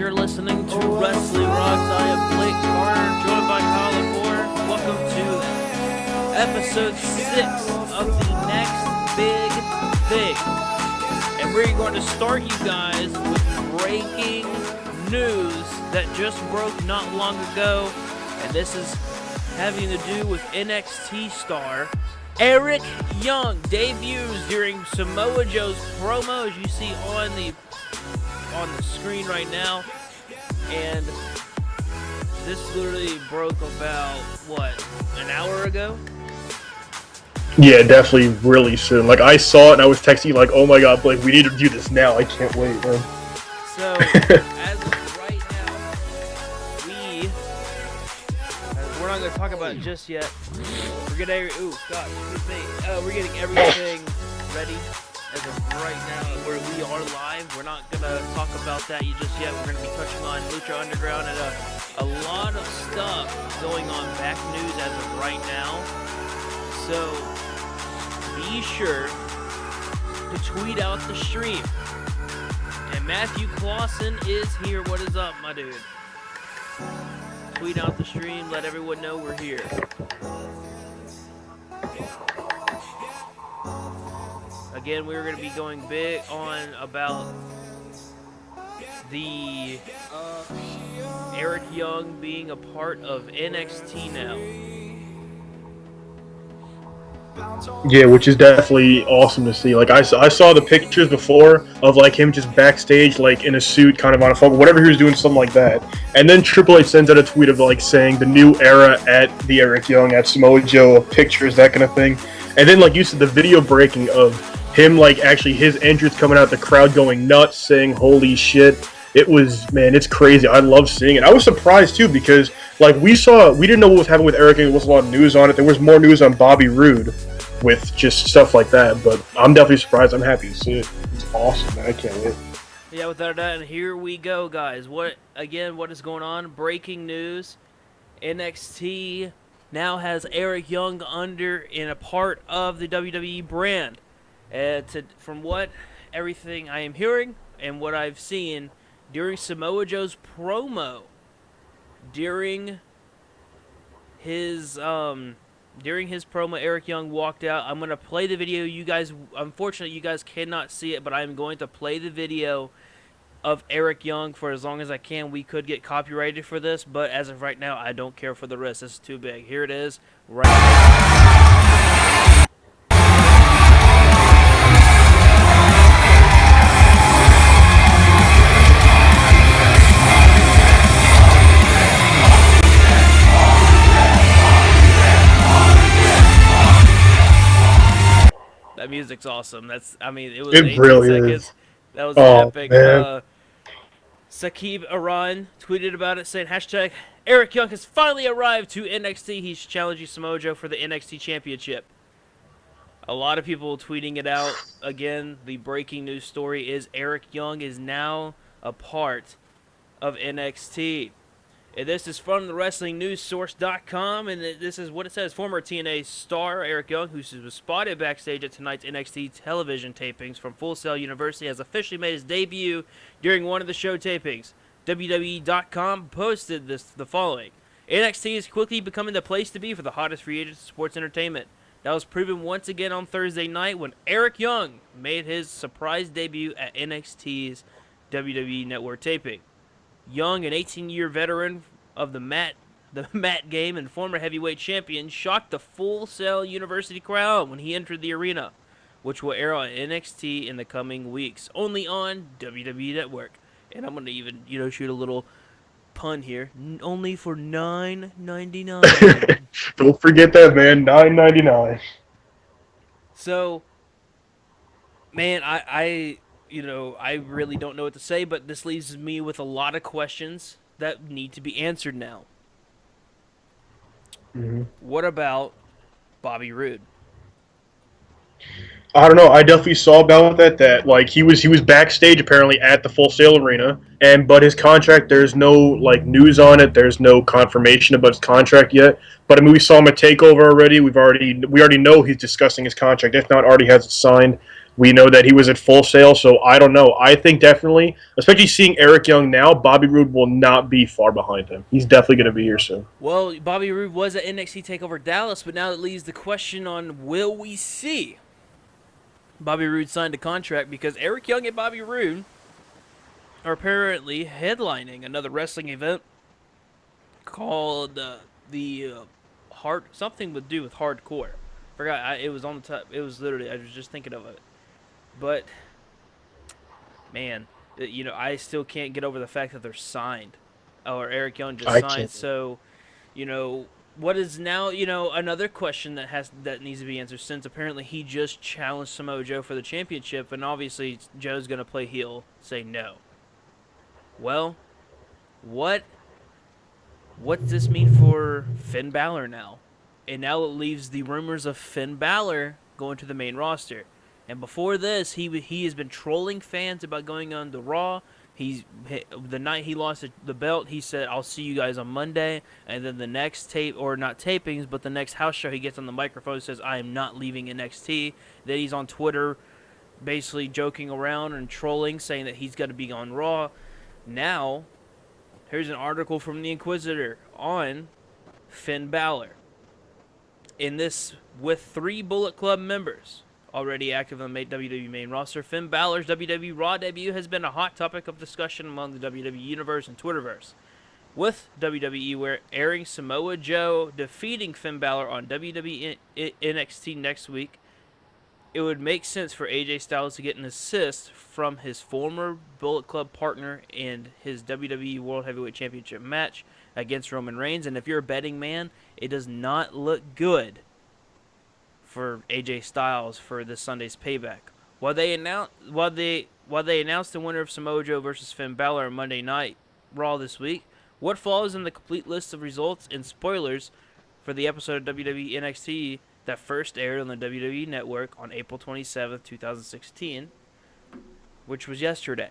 You're listening to Wrestling Rocks. I am Blake Carter, joined by Kyle Moore. Welcome to episode 6 of the next big thing. And we're going to start you guys with breaking news that just broke not long ago. And this is having to do with NXT star Eric Young debuts during Samoa Joe's promo, as you see on the screen right now. And this literally broke about, an hour ago? Yeah, definitely really soon. Like, I saw it and I was texting you like, oh my god, Blake, we need to do this now. I can't wait, man. So, as of right now, we're not going to talk about it just yet. We're getting, we're getting everything ready as of right now where we are live. We're not going to talk about that just yet. We're going to be touching on Lucha Underground and a lot of stuff going on, back news as of right now. So, be sure to tweet out the stream. And Matthew Clausen is here. What is up, my dude? Tweet out the stream. Let everyone know we're here. Again, we're going to be going big on about the Eric Young being a part of NXT now. Yeah, which is definitely awesome to see. Like, I saw the pictures before of, like, him just backstage, like, in a suit, kind of on a phone, whatever he was doing, something like that. And then Triple H sends out a tweet of, like, saying the new era at the Eric Young, at Samoa Joe, pictures, that kind of thing. And then, like you said, the video breaking of him, like, actually his entrance coming out, the crowd going nuts, saying, holy shit. It was, man, it's crazy. I love seeing it. I was surprised, too, because, like, we didn't know what was happening with Eric, and there was a lot of news on it. There was more news on Bobby Roode with just stuff like that, but I'm definitely surprised. I'm happy to see it. It's awesome, man. I can't wait. Yeah, without that, and here we go, guys. What is going on? Breaking news. NXT now has Eric Young in a part of the WWE brand. From everything I am hearing and what I've seen during Samoa Joe's promo, during his promo, Eric Young walked out. I'm going to play the video. You guys, unfortunately, you guys cannot see it, but I'm going to play the video of Eric Young for as long as I can. We could get copyrighted for this, but as of right now, I don't care for the rest. This is too big. Here it is, right now. That music's awesome. It was 18 really seconds. Is. That was epic. Saqib Iran tweeted about it, saying, hashtag Eric Young has finally arrived to NXT. He's challenging Samoa Joe for the NXT Championship. A lot of people tweeting it out. Again, the breaking news story is Eric Young is now a part of NXT. And this is from the WrestlingNewsSource.com, and this is what it says. Former TNA star Eric Young, who was spotted backstage at tonight's NXT television tapings from Full Sail University, has officially made his debut during one of the show tapings. WWE.com posted the following. NXT is quickly becoming the place to be for the hottest free agents in sports entertainment. That was proven once again on Thursday night when Eric Young made his surprise debut at NXT's WWE Network taping. Young, an 18-year veteran of the mat game and former heavyweight champion, shocked the Full Sail University crowd when he entered the arena, which will air on NXT in the coming weeks, only on WWE Network. And I'm going to even, shoot a little pun here. Only for $9.99. Don't forget that, man. $9.99. So, man, I really don't know what to say, but this leaves me with a lot of questions that need to be answered now. Mm-hmm. What about Bobby Roode? I don't know. I definitely saw about that like he was backstage apparently at the Full Sail Arena, but his contract, there's no like news on it. There's no confirmation about his contract yet. But I mean, we saw him at Takeover already. We already know he's discussing his contract. If not, already has it signed. We know that he was at Full Sail, so I don't know. I think definitely, especially seeing Eric Young now, Bobby Roode will not be far behind him. He's definitely going to be here soon. Well, Bobby Roode was at NXT Takeover Dallas, but now it leaves the question on will we see Bobby Roode signed a contract, because Eric Young and Bobby Roode are apparently headlining another wrestling event called the hard something to do with hardcore. Forgot it was on the top. It was literally I was just thinking of it, but man, I still can't get over the fact that they're signed, or Eric Young just I signed. can't. So, what is now another question that needs to be answered, since apparently he just challenged Samoa Joe for the championship, and obviously Joe's gonna play heel, say no. Well, what what's this mean for Finn Balor now? And now it leaves the rumors of Finn Balor going to the main roster. And before this, he has been trolling fans about going on to Raw. The night he lost the belt, he said, "I'll see you guys on Monday." And then the next tape, or not tapings, but the next house show, he gets on the microphone and says, "I am not leaving NXT." Then he's on Twitter, basically joking around and trolling, saying that he's got to be on Raw. Now, here's an article from the Inquisitor on Finn Balor. In this, with 3 Bullet Club members already active on the WWE main roster, Finn Balor's WWE Raw debut has been a hot topic of discussion among the WWE Universe and Twitterverse. With WWE airing Samoa Joe defeating Finn Balor on WWE NXT next week, it would make sense for AJ Styles to get an assist from his former Bullet Club partner in his WWE World Heavyweight Championship match against Roman Reigns. And if you're a betting man, it does not look good for AJ Styles for this Sunday's Payback. While they announced the winner of Samoa Joe versus Finn Balor on Monday Night Raw this week, what follows in the complete list of results and spoilers for the episode of WWE NXT that first aired on the WWE Network on April 27th, 2016, which was yesterday.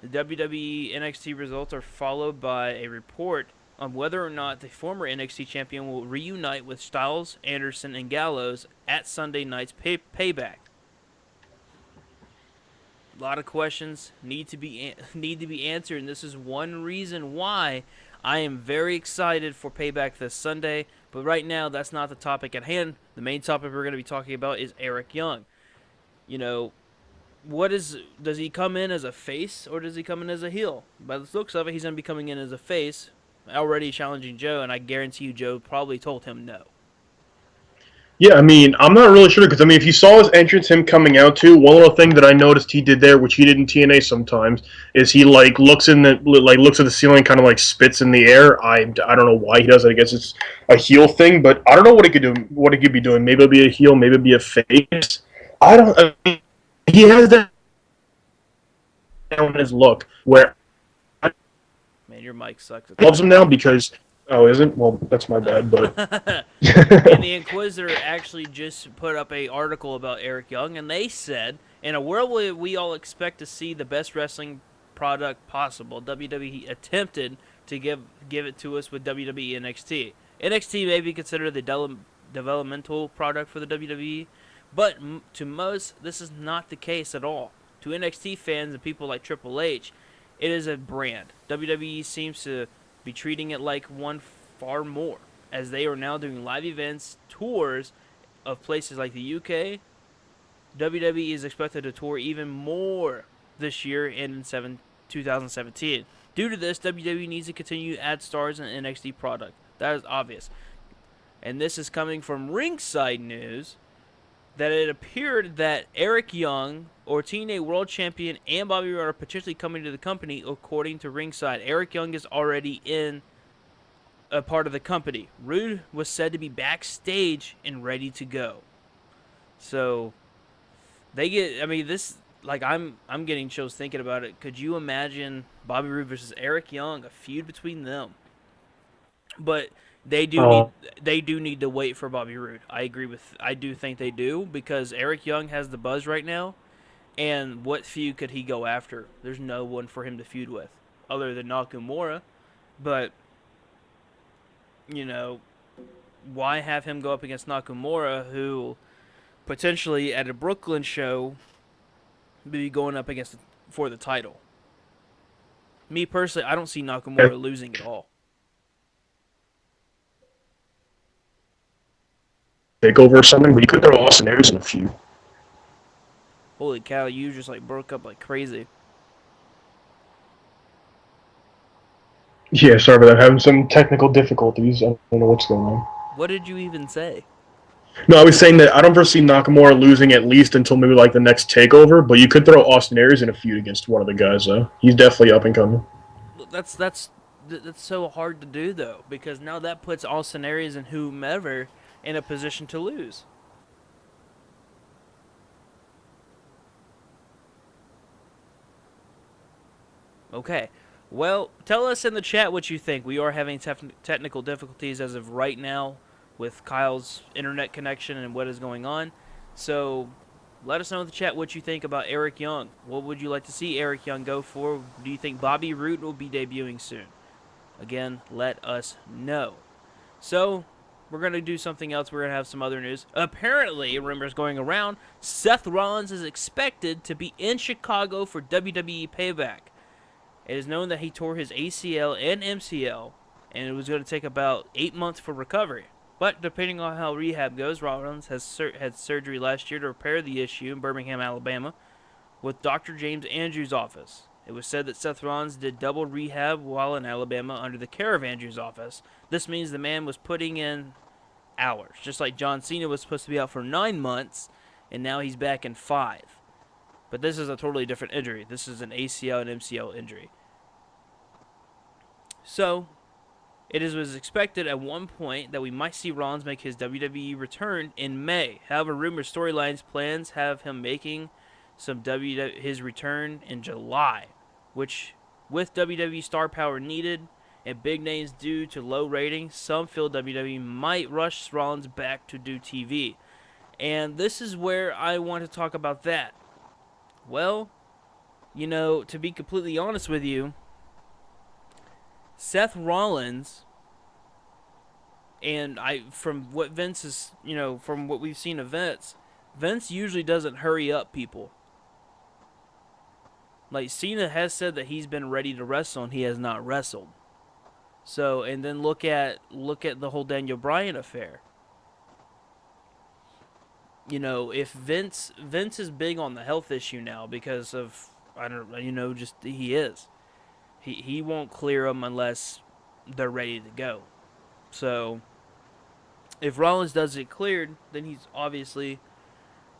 The WWE NXT results are followed by a report on whether or not the former NXT champion will reunite with Styles, Anderson, and Gallows at Sunday night's Payback. A lot of questions need to be answered, and this is one reason why I am very excited for Payback this Sunday. But right now, that's not the topic at hand. The main topic we're going to be talking about is Eric Young. Does he come in as a face, or does he come in as a heel? By the looks of it, he's going to be coming in as a face, already challenging Joe, and I guarantee you Joe probably told him no. Yeah, I mean, I'm not really sure because I mean, if you saw his entrance, him coming out too, one little thing that I noticed he did there, which he did in TNA sometimes, is he looks at the ceiling, kind of like spits in the air. I don't know why he does it. I guess it's a heel thing, but I don't know what he could do. What he could be doing? Maybe it'll be a heel, maybe it'll be a face. I don't. I mean, he has that in his look where Man, your mic sucks. loves him now because isn't well that's my bad, but And the Inquisitor actually just put up a article about Eric Young, and they said, in a world where we all expect to see the best wrestling product possible, WWE attempted to give it to us with WWE NXT. NXT may be considered the developmental product for the WWE, but to most, this is not the case at all. To NXT fans and people like Triple H, it is a brand. WWE seems to be treating it like one far more, as they are now doing live events, tours of places like the UK. WWE is expected to tour even more this year and in 2017. Due to this, WWE needs to continue to add stars in NXT product. That is obvious. And this is coming from Ringside News, that it appeared that Eric Young, or TNA World Champion, and Bobby Roode are potentially coming to the company, according to Ringside. Eric Young is already in a part of the company. Roode was said to be backstage and ready to go. So I'm getting chills thinking about it. Could you imagine Bobby Roode versus Eric Young, a feud between them? But they do need to wait for Bobby Roode. I do think they do, because Eric Young has the buzz right now, and what feud could he go after? There's no one for him to feud with other than Nakamura. But why have him go up against Nakamura, who potentially at a Brooklyn show be going up against for the title. Me personally, I don't see Yeah, Nakamura losing at all. takeover or something, but you could throw Austin Aries in a few. Holy cow, you just like broke up like crazy. Yeah, sorry about that. Having some technical difficulties. I don't know what's going on. What did you even say? No, I was saying that I don't foresee Nakamura losing at least until maybe like the next takeover, but you could throw Austin Aries in a feud against one of the guys though. He's definitely up and coming. That's so hard to do though, because now that puts Austin Aries and whomever in a position to lose. Okay. Well, tell us in the chat what you think. We are having technical difficulties as of right now with Kyle's internet connection and what is going on. So let us know in the chat what you think about Eric Young. What would you like to see Eric Young go for? Do you think Bobby Roode will be debuting soon? Again, let us know. So, we're going to do something else. We're going to have some other news. Apparently, rumors going around, Seth Rollins is expected to be in Chicago for WWE Payback. It is known that he tore his ACL and MCL, and it was going to take about 8 months for recovery. But depending on how rehab goes, Rollins had surgery last year to repair the issue in Birmingham, Alabama, with Dr. James Andrews' office. It was said that Seth Rollins did double rehab while in Alabama under the care of Andrews' office. This means the man was putting in hours, just like John Cena was supposed to be out for 9 months, and now he's back in 5. But this is a totally different injury. This is an ACL and MCL injury. So, was expected at one point that we might see Rollins make his WWE return in May. However, rumors, storylines, plans have him making his return in July, which, with WWE star power needed and big names due to low ratings, some feel WWE might rush Rollins back to do TV. And this is where I want to talk about that. Well, to be completely honest with you, Seth Rollins, and from what Vince is, from what we've seen of Vince usually doesn't hurry up people. Like, Cena has said that he's been ready to wrestle and he has not wrestled. So, and then look at the whole Daniel Bryan affair. If Vince is big on the health issue now because of, I don't, just he is. He won't clear them unless they're ready to go. So, if Rollins does get cleared, then he's obviously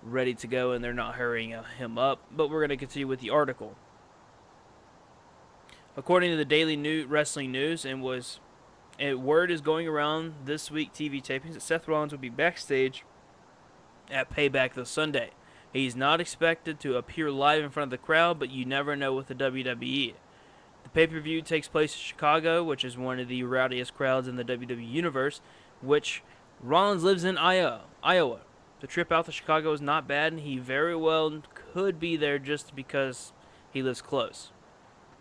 ready to go and they're not hurrying him up. But we're going to continue with the article. According to the Daily Wrestling News, word is going around this week TV tapings that Seth Rollins will be backstage at Payback this Sunday. He's not expected to appear live in front of the crowd, but you never know with the WWE. The pay-per-view takes place in Chicago, which is one of the rowdiest crowds in the WWE universe, which Rollins lives in Iowa. The trip out to Chicago is not bad, and he very well could be there just because he lives close.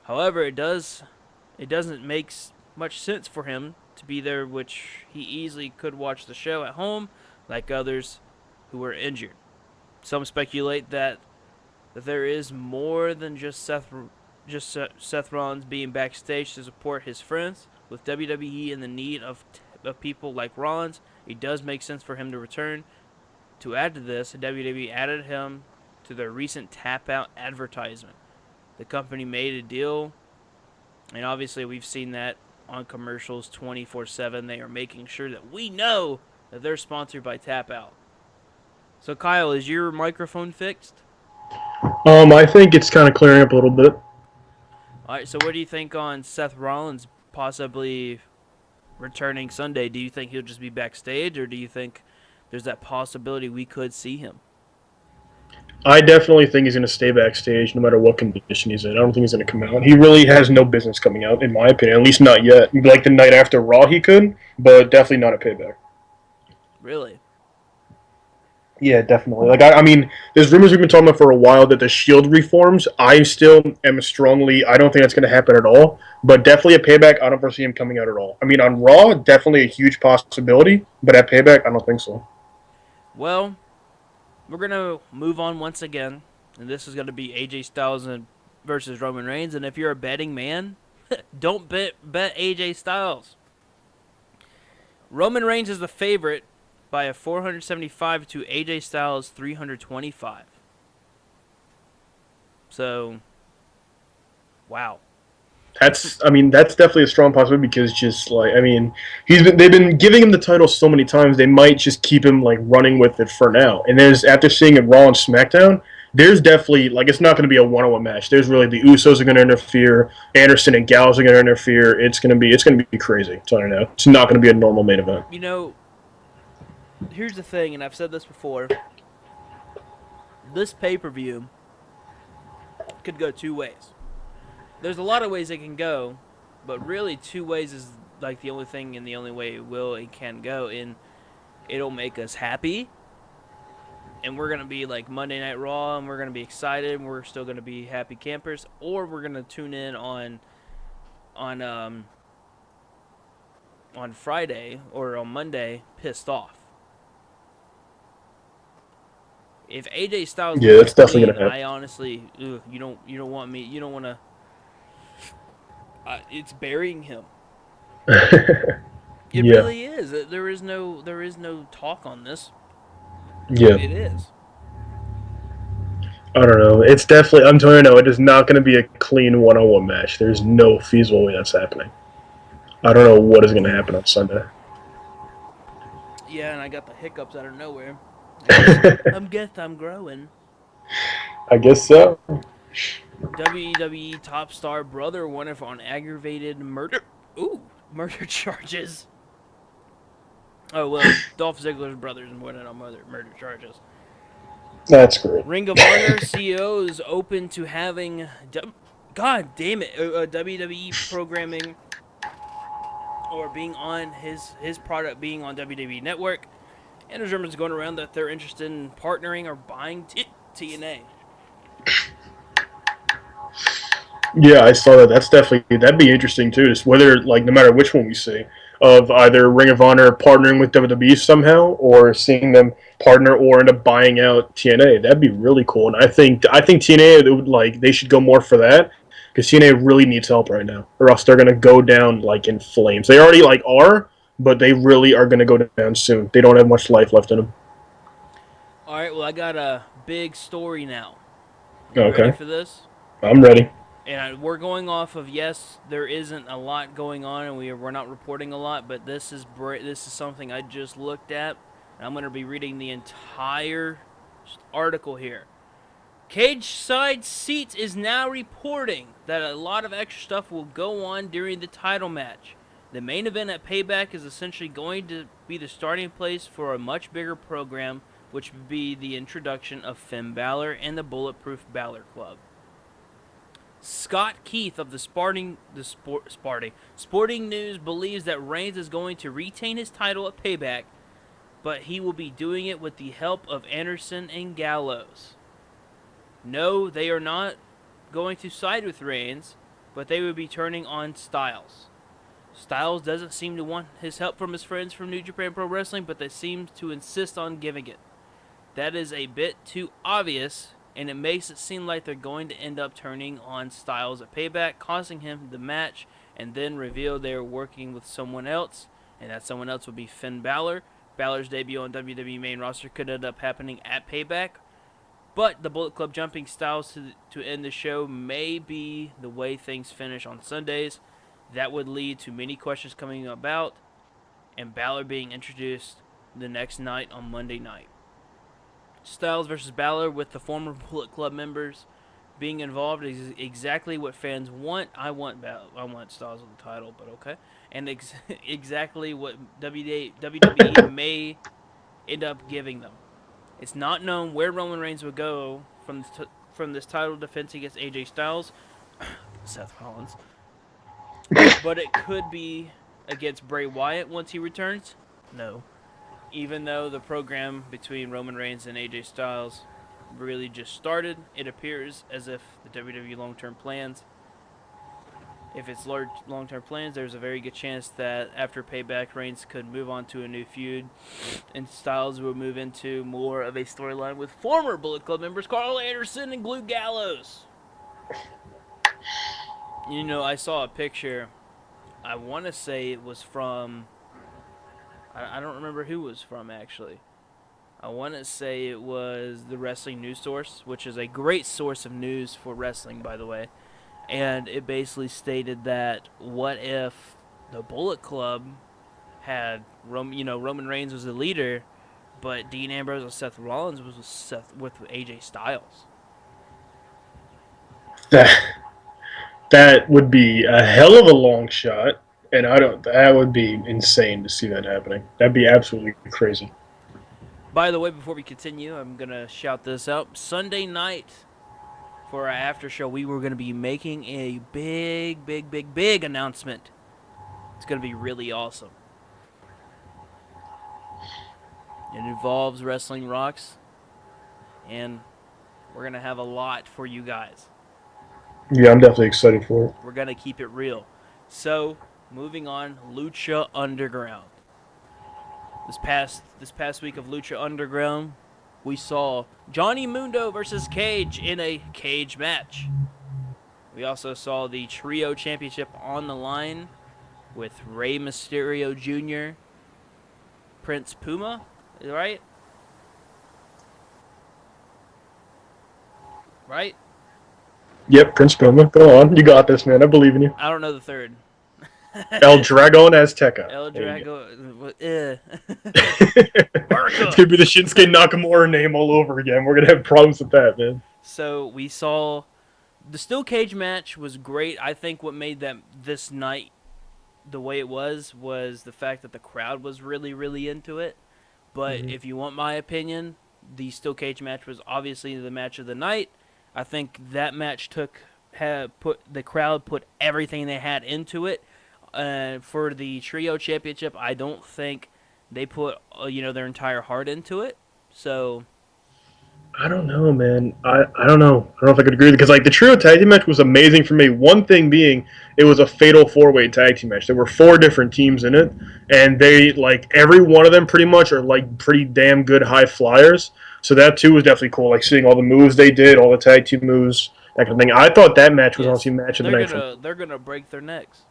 However, it doesn't make much sense for him to be there, which he easily could watch the show at home, like others who were injured. Some speculate that there is more than just Seth Rollins being backstage to support his friends. With WWE in the need of people like Rollins, it does make sense for him to return. To add to this, WWE added him to their recent Tap Out advertisement. The company made a deal, and obviously we've seen that on commercials 24/7. They are making sure that we know that they're sponsored by Tap Out. So, Kyle, is your microphone fixed? I think it's kind of clearing up a little bit. All right, so what do you think on Seth Rollins possibly returning Sunday? Do you think he'll just be backstage, or do you think there's that possibility we could see him? I definitely think he's going to stay backstage no matter what condition he's in. I don't think he's going to come out. He really has no business coming out, in my opinion. At least not yet. Like the night after Raw, he could, but definitely not a Payback. Really? Yeah, definitely. Like I mean, there's rumors we've been talking about for a while that the Shield reforms. I still am strongly. I don't think that's going to happen at all. But definitely a Payback. I don't foresee him coming out at all. I mean, on Raw, definitely a huge possibility. But at Payback, I don't think so. Well, we're going to move on once again And this is going to be AJ Styles versus Roman Reigns. And if you're a betting man, don't bet AJ Styles. Roman Reigns is the favorite by a 475 to AJ Styles 325. So, wow. That's definitely a strong possibility because just like they've been giving him the title so many times they might just keep him like running with it for now. And there's after seeing it Raw and SmackDown, there's definitely like it's not going to be a one-on-one match. There's really the Usos are going to interfere, Anderson and Gallows are going to interfere. It's going to be crazy. So I don't know. It's not going to be a normal main event. You know, here's the thing, and I've said this before. This pay-per-view could go two ways. There's a lot of ways it can go, but really two ways is like the only thing and the only way it will and can go. And it'll make us happy, and we're gonna be like Monday Night Raw, and we're gonna be excited, and we're still gonna be happy campers, or we're gonna tune in on on Friday or on Monday pissed off. If AJ Styles Yeah, loses that's definitely clean, going to I honestly, you don't want me, you don't want to. It's burying him. happen. It Yeah, really is. There is no talk on this. yeah. It is. I don't know. It's definitely. I'm telling you, no, it is not going to be a clean one-on-one match. There's no feasible way that's happening. I don't know what is going to happen on Sunday. Yeah, and I got the hiccups out of nowhere. I'm growing. I guess so. WWE top star brother wanted on aggravated murder. Ooh, murder charges. Oh well, Dolph Ziggler's brothers wanted on murder charges. That's great. Ring of Honor CEO is open to having, God damn it, WWE programming or being on his product being on WWE Network. And there's rumors going around that they're interested in partnering or buying TNA. Yeah, I saw that. That'd be interesting too. Just whether like no matter which one we see of either Ring of Honor partnering with WWE somehow or seeing them partner or end up buying out TNA. That'd be really cool. And I think TNA would like they should go more for that because TNA really needs help right now, or else they're gonna go down like in flames. They already like are, but they really are gonna go down soon. They don't have much life left in them. All right, well I got a big story now. You ready Okay, for this? I'm ready. And we're going off of yes, there isn't a lot going on, and we're not reporting a lot. But this is something I just looked at, and I'm going to be reading the entire article here. Cage Side Seats is now reporting that a lot of extra stuff will go on during the title match. The main event at Payback is essentially going to be the starting place for a much bigger program, which would be the introduction of Finn Balor and the Bulletproof Balor Club. Scott Keith of the Sporting News believes that Reigns is going to retain his title at Payback, but he will be doing it with the help of Anderson and Gallows. No, they are not going to side with Reigns, but they would be turning on Styles. Styles doesn't seem to want his help from his friends from New Japan Pro Wrestling, but they seem to insist on giving it. That is a bit too obvious, and it makes it seem like they're going to end up turning on Styles at Payback, causing him the match, and then reveal they're working with someone else, and that someone else would be Finn Balor. Balor's debut on WWE main roster could end up happening at Payback, but the Bullet Club jumping Styles to end the show may be the way things finish on Sundays. That would lead to many questions coming about, and Balor being introduced the next night on Monday night. Styles versus Balor with the former Bullet Club members being involved is exactly what fans want. I want Styles on the title, but okay. And exactly what WWE may end up giving them. It's not known where Roman Reigns would go from this title defense against AJ Styles, Seth Rollins, but it could be against Bray Wyatt once he returns. No. Even though the program between Roman Reigns and AJ Styles really just started, it appears as if the WWE long-term plans if it's long-term plans, there's a very good chance that after Payback, Reigns could move on to a new feud, and Styles will move into more of a storyline with former Bullet Club members Carl Anderson and Glue Gallows. You know, I saw a picture. I want to say it was from. I don't remember who it was from actually. I want to say it was the Wrestling News Source, which is a great source of news for wrestling, by the way. And it basically stated that what if the Bullet Club had Roman Reigns was the leader, but Dean Ambrose and Seth Rollins was with AJ Styles. That that would be a hell of a long shot, and I don't. That would be insane to see that happening. That'd be absolutely crazy. By the way, before we continue, I'm gonna shout this out. Sunday night for our after show, we were gonna be making a big announcement. It's gonna be really awesome. It involves Wrestling Rocks, and we're gonna have a lot for you guys. Yeah, I'm definitely excited for it. We're gonna keep it real. So, moving on, Lucha Underground. This past week of Lucha Underground, we saw Johnny Mundo versus Cage in a cage match. We also saw the Trio Championship on the line with Rey Mysterio Jr., Prince Puma, right? Right? Yep, Prince Puma. Go on. You got this, man. I believe in you. I don't know the third. El Dragon Azteca. El Drago. It's gonna be the Shinsuke Nakamura name all over again. We're gonna have problems with that, man. So we saw the steel cage match was great. I think what made this night the way it was the fact that the crowd was really into it. But if you want my opinion, the steel cage match was obviously the match of the night. I think that match the crowd put everything they had into it. For the Trio Championship, I don't think they put their entire heart into it. So I don't know, man. I don't know. I don't know if I could agree because like the trio tag team match was amazing for me. One thing being, it was a fatal four-way tag team match. There were 4 different teams in it, and they like every one of them pretty much are like pretty damn good high flyers. So that too was definitely cool. Like seeing all the moves they did, all the tag team moves, that kind of thing. I thought that match was honestly match of the night. They're gonna break their necks.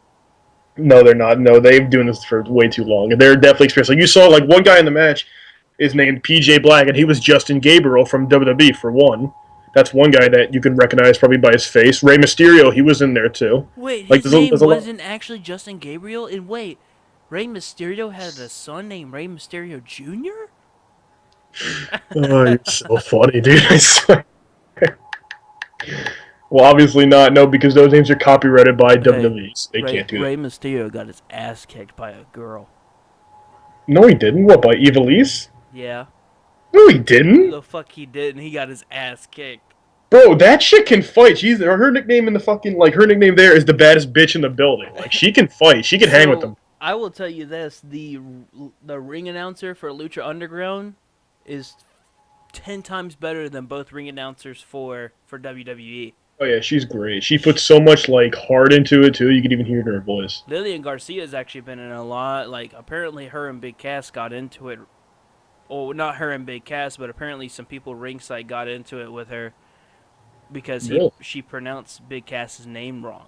No, they're not. No, they've been doing this for way too long. They're definitely experienced. Like you saw, like one guy in the match is named PJ Black, and he was Justin Gabriel from WWE for one. That's one guy that you can recognize probably by his face. Rey Mysterio, he was in there too. Wait, like, his name wasn't actually Justin Gabriel? And wait, Rey Mysterio had a son named Rey Mysterio Jr.? Oh, you're so funny, dude. I swear. Well, obviously not. No, because those names are copyrighted by WWE. So they can't do that. Rey Mysterio got his ass kicked by a girl. No, he didn't. What, by Ivelisse? Yeah. No, he didn't. The fuck he didn't. He got his ass kicked. Bro, that shit can fight. She's her nickname in the fucking her nickname there is the baddest bitch in the building. Like she can fight. She can hang with them. I will tell you this: the ring announcer for Lucha Underground is 10 times better than both ring announcers for WWE. Oh yeah, she's great. She puts so much like heart into it too. You can even hear it in her voice. Lillian Garcia's actually been in a lot. Like apparently, her and Big Cass got into it. Oh, not her and Big Cass, but apparently some people ringside got into it with her because she pronounced Big Cass's name wrong.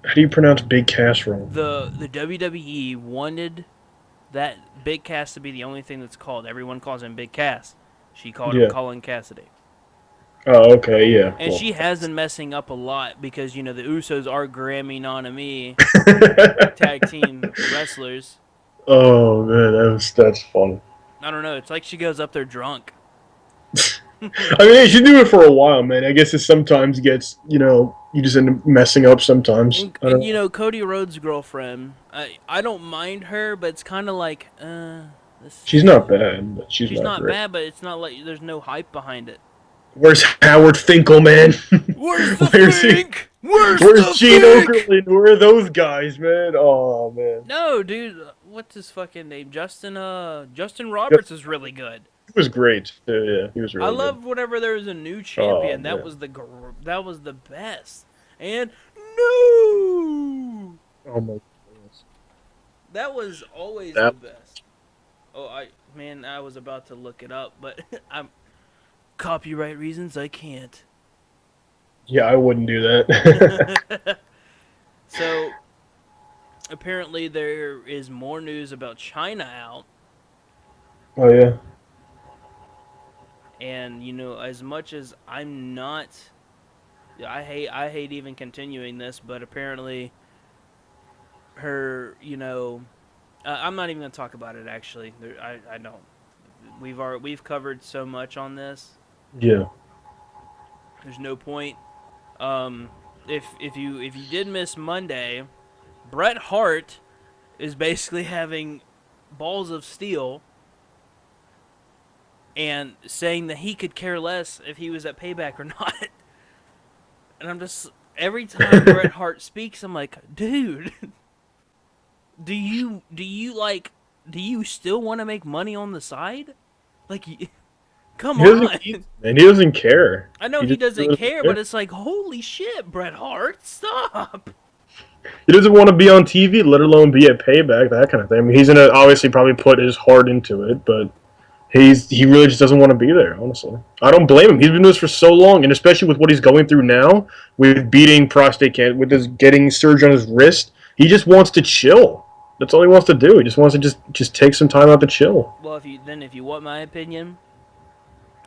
How do you pronounce Big Cass wrong? The WWE wanted that Big Cass to be the only thing that's called. Everyone calls him Big Cass. She called him Colin Cassidy. Oh, okay, yeah. And she has been messing up a lot because, the Usos are Grammy Nanami tag team wrestlers. Oh, man, that's fun. I don't know. It's like she goes up there drunk. I mean, she's doing it for a while, man. I guess it sometimes gets, you just end up messing up sometimes. And Cody Rhodes' girlfriend, I don't mind her, but it's kind of like, she's not bad, but she's not great. bad, but it's not like there's no hype behind it. Where's Howard Finkel, man? Where's the Fink? Where's Gene Okerlund? Where are those guys, man? Oh, man. No, dude. What's his fucking name? Justin Roberts is really good. He was great. Yeah, he was really good. I loved whenever there was a new champion. Oh, that was the best. And No! Oh my goodness. That was always the That best. Oh, I was about to look it up, but I'm copyright reasons I can't. yeah, I wouldn't do that. So apparently there is more news about China out, Oh yeah. and as much as I'm not, I hate even continuing this, but apparently her, I'm not even gonna talk about it actually. I don't. We've covered so much on this. Yeah. There's no point. Um, if you did miss Monday, Bret Hart is basically having balls of steel and saying that he could care less if he was at Payback or not. And I'm just every time Bret Hart speaks, I'm like, dude, do you still want to make money on the side? Like, come He doesn't on. need to, man. He doesn't care. I know He he just doesn't really doesn't care, care. but it's like, holy shit, Bret Hart, stop. He doesn't want to be on TV, let alone be at Payback, that kind of thing. I mean, he's gonna obviously probably put his heart into it, but he really just doesn't want to be there. Honestly, I don't blame him. He's been doing this for so long, and especially with what he's going through now, with beating prostate cancer, with his getting surgery on his wrist, he just wants to chill. That's all he wants to do. He just wants to just take some time out to chill. Well, if you want my opinion,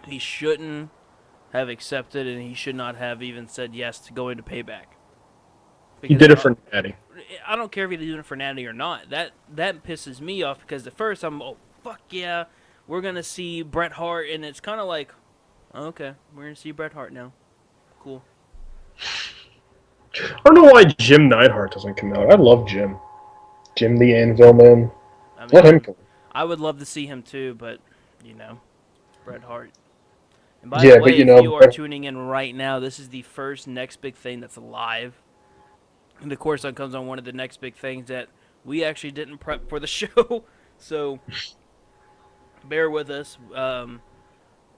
he shouldn't have accepted, and he should not have even said yes to going to Payback. He Because did it for Natty. I don't care if he's doing it for Natty or not. That pisses me off because at first I'm, oh fuck yeah, we're gonna see Bret Hart, and it's kind of like, okay, we're gonna see Bret Hart now. Cool. I don't know why Jim Neidhart doesn't come out. I love Jim. Jim the Anvil Man. I Let him mean, come. I would love to see him too, but Bret Hart. And by the Yeah, but way, if you are tuning in right now, this is the first next big thing that's live. And of course, that comes on one of the next big things that we actually didn't prep for the show. So bear with us.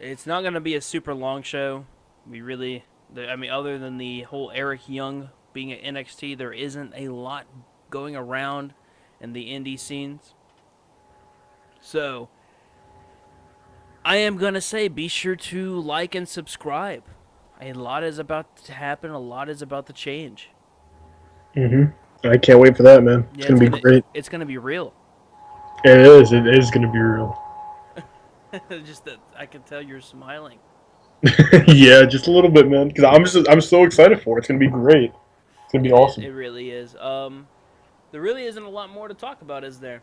It's not going to be a super long show. Other than the whole Eric Young being at NXT, there isn't a lot going around in the indie scenes. So I am going to say be sure to like and subscribe. A lot is about to happen. A lot is about to change. I can't wait for that, man. It's Yeah, gonna be great. it's gonna be real. It is. It is gonna be real. Just that I can tell you're smiling. Yeah, just a little bit, man. Because I'm so excited for it. It's gonna be great. It's gonna be awesome. It really is. There really isn't a lot more to talk about, is there?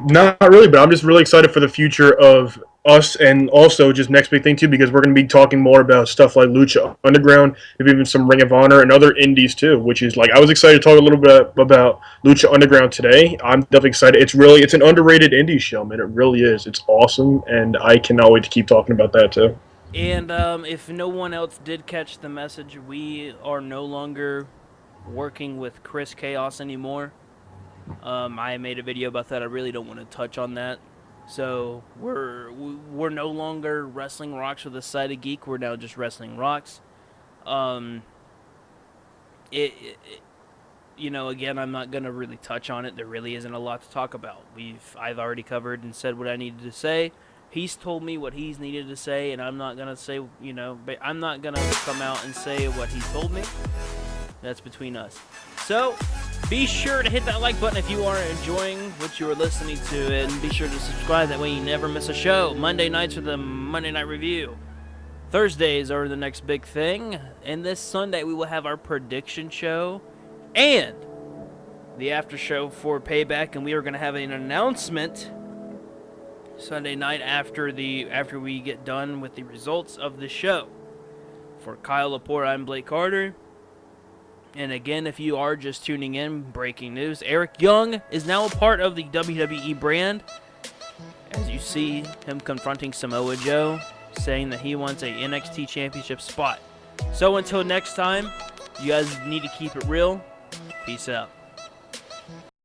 Not really, but I'm just really excited for the future of us, and also just next big thing too, because we're going to be talking more about stuff like Lucha Underground, maybe even some Ring of Honor and other indies too. Which is like I was excited to talk a little bit about Lucha Underground today. I'm definitely excited. It's an underrated indie show, man. It really is. It's awesome, and I cannot wait to keep talking about that too. And if no one else did catch the message, we are no longer working with Chris Chaos anymore. I made a video about that. I really don't want to touch on that. So we're no longer Wrestling Rocks with a side of geek. We're now just Wrestling Rocks. Um, again, I'm not gonna really touch on it. There really isn't a lot to talk about. I've already covered and said what I needed to say. He's told me what he's needed to say, and I'm not gonna say, but I'm not gonna come out and say what he told me. That's between us. So, be sure to hit that like button if you are enjoying what you are listening to, and be sure to subscribe. That way you never miss a show. Monday nights are the Monday Night Review. Thursdays are the next big thing. And this Sunday we will have our prediction show and the after show for Payback. And we are going to have an announcement Sunday night after we get done with the results of the show. For Kyle Laporte, I'm Blake Carter. And again, if you are just tuning in, breaking news, Eric Young is now a part of the WWE brand. As you see him confronting Samoa Joe, saying that he wants a NXT championship spot. So until next time, you guys need to keep it real. Peace out.